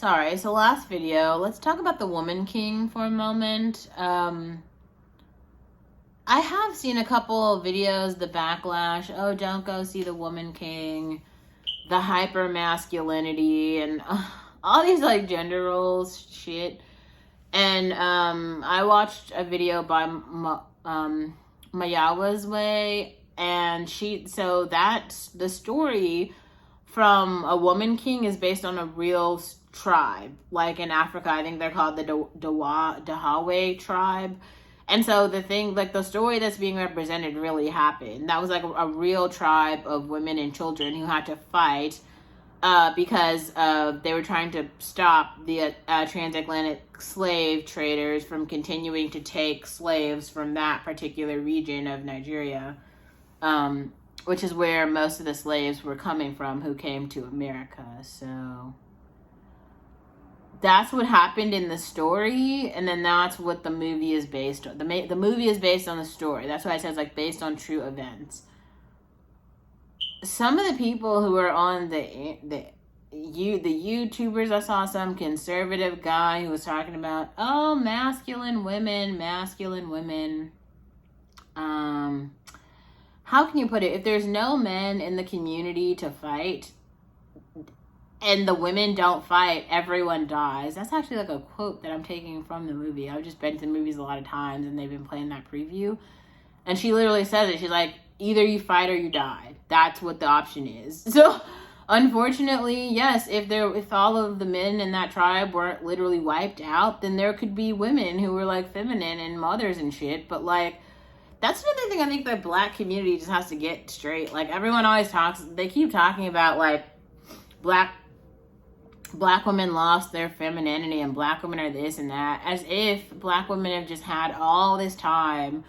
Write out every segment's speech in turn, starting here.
Sorry, so last video, let's talk about the Woman King for a moment. I have seen a couple of videos, the backlash, oh, don't go see the Woman King, the hyper masculinity, and all these like gender roles shit. And I watched a video by Mayowas Way, and the story from a Woman King is based on a real tribe. Like in Africa, I think they're called the Dahaway tribe. And so the story that's being represented really happened. That was like a real tribe of women and children who had to fight because they were trying to stop the transatlantic slave traders from continuing to take slaves from that particular region of Nigeria, which is where most of the slaves were coming from who came to America. So that's what happened in the story, and then that's what the movie is based on. The movie is based on the story. That's why it says like based on true events. Some of the people who are on the YouTubers, I saw some conservative guy who was talking about, oh, masculine women. How can you put it? If there's no men in the community to fight, and the women don't fight, everyone dies. That's actually like a quote that I'm taking from the movie. I've just been to the movies a lot of times, and they've been playing that preview. And she literally says it. She's like, either you fight or you die. That's what the option is. So, unfortunately, yes, if all of the men in that tribe weren't literally wiped out, then there could be women who were like feminine and mothers and shit. But like, that's another thing I think the black community just has to get straight. Like, everyone always they keep talking about like black women lost their femininity and black women are this and that, as if black women have just had all this time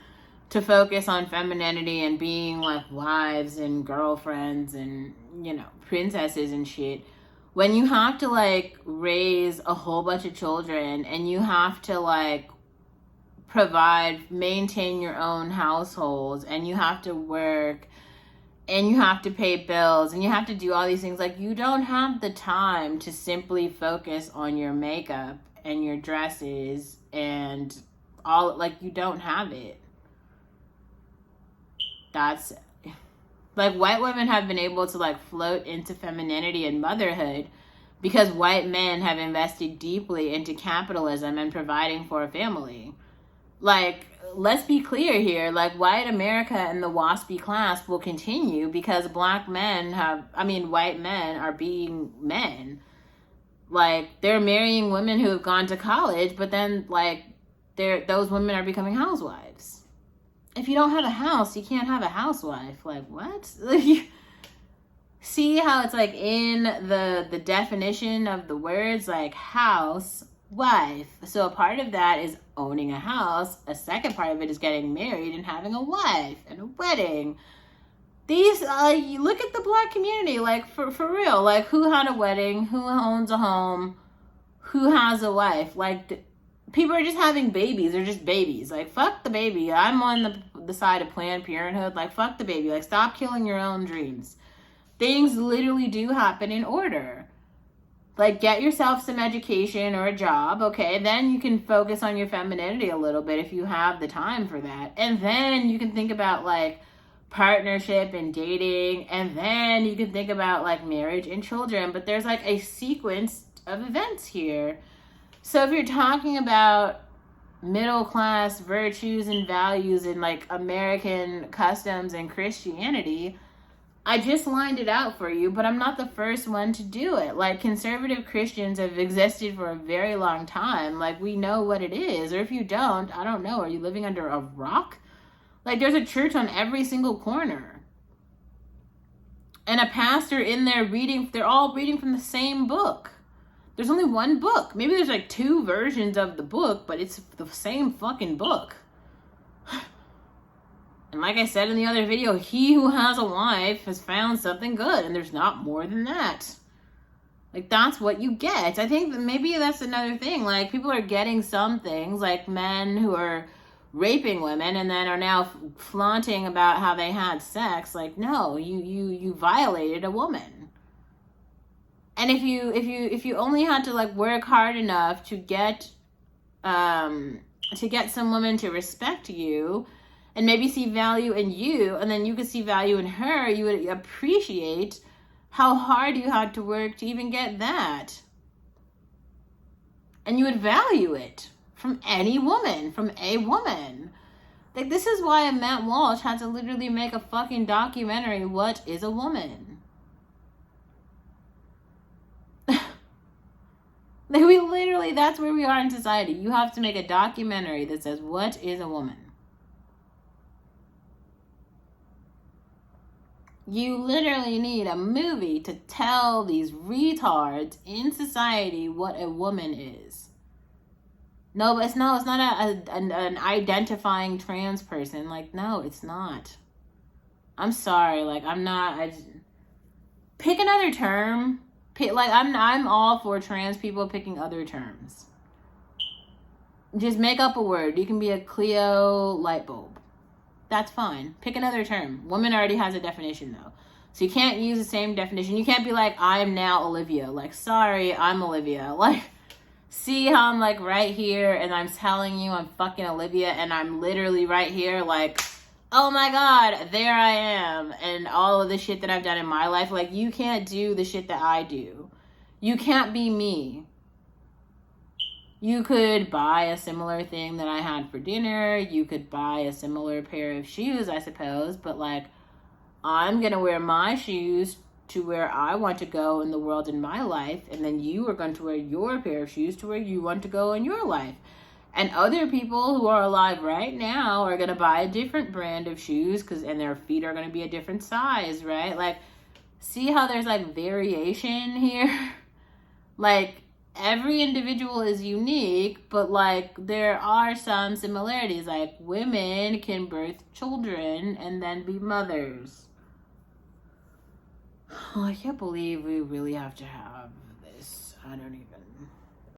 to focus on femininity and being like wives and girlfriends and, you know, princesses and shit, when you have to like raise a whole bunch of children and you have to like maintain your own households, and you have to work and you have to pay bills and you have to do all these things. Like, you don't have the time to simply focus on your makeup and your dresses and all, like, you don't have it. That's like, white women have been able to like float into femininity and motherhood because white men have invested deeply into capitalism and providing for a family. Like, let's be clear here, like, white America and the waspy class will continue because white men are being men. Like, they're marrying women who have gone to college, but then like those women are becoming housewives. If you don't have a house, you can't have a housewife. Like, what? See how it's like in the definition of the words, like house, wife. So a part of that is owning a house. A second part of it is getting married and having a wife and a wedding. These, you look at the black community, like for real, like who had a wedding, who owns a home, who has a wife. Like, people are just having babies. They're just babies. Like, fuck the baby. I'm on the side of Planned Parenthood. Like, fuck the baby. Like, stop killing your own dreams. Things literally do happen in order. Like, get yourself some education or a job, okay? Then you can focus on your femininity a little bit if you have the time for that. And then you can think about, like, partnership and dating. And then you can think about, like, marriage and children. But there's, like, a sequence of events here. So if you're talking about middle-class virtues and values and, like, American customs and Christianity, I just lined it out for you, but I'm not the first one to do it. Like, conservative Christians have existed for a very long time. Like, we know what it is. Or if you don't, I don't know. Are you living under a rock? Like, there's a church on every single corner. And a pastor in there reading, they're all reading from the same book. There's only one book. Maybe there's like 2 versions of the book, but it's the same fucking book. And like I said in the other video, he who has a wife has found something good, and there's not more than that. Like, that's what you get. I think that maybe that's another thing. Like, people are getting some things, like men who are raping women and then are now flaunting about how they had sex. Like, no, you violated a woman. And if you only had to like work hard enough to get some woman to respect you and maybe see value in you, and then you could see value in her, you would appreciate how hard you had to work to even get that. And you would value it from any woman, from a woman. Like, this is why Matt Walsh had to literally make a fucking documentary, What is a Woman? Like, we literally, that's where we are in society. You have to make a documentary that says, what is a woman? You literally need a movie to tell these retards in society what a woman is. No, but it's not an identifying trans person. Like, no, it's not. I'm sorry. Like, I'm not. Pick another term. I'm all for trans people picking other terms. Just make up a word. You can be a Cleo light bulb. That's fine. Pick another term. Woman already has a definition, though. So you can't use the same definition. You can't be like, I'm now Olivia. Like, sorry, I'm Olivia. Like, see how I'm like right here and I'm telling you I'm fucking Olivia, and I'm literally right here like, oh my God, there I am. And all of the shit that I've done in my life. Like, you can't do the shit that I do. You can't be me. You could buy a similar thing that I had for dinner. You could buy a similar pair of shoes, I suppose. But, like, I'm going to wear my shoes to where I want to go in the world in my life. And then you are going to wear your pair of shoes to where you want to go in your life. And other people who are alive right now are going to buy a different brand of shoes and their feet are going to be a different size, right? Like, see how there's, like, variation here? Like, every individual is unique, but, like, there are some similarities. Like, women can birth children and then be mothers. Oh, I can't believe we really have to have this. I don't even...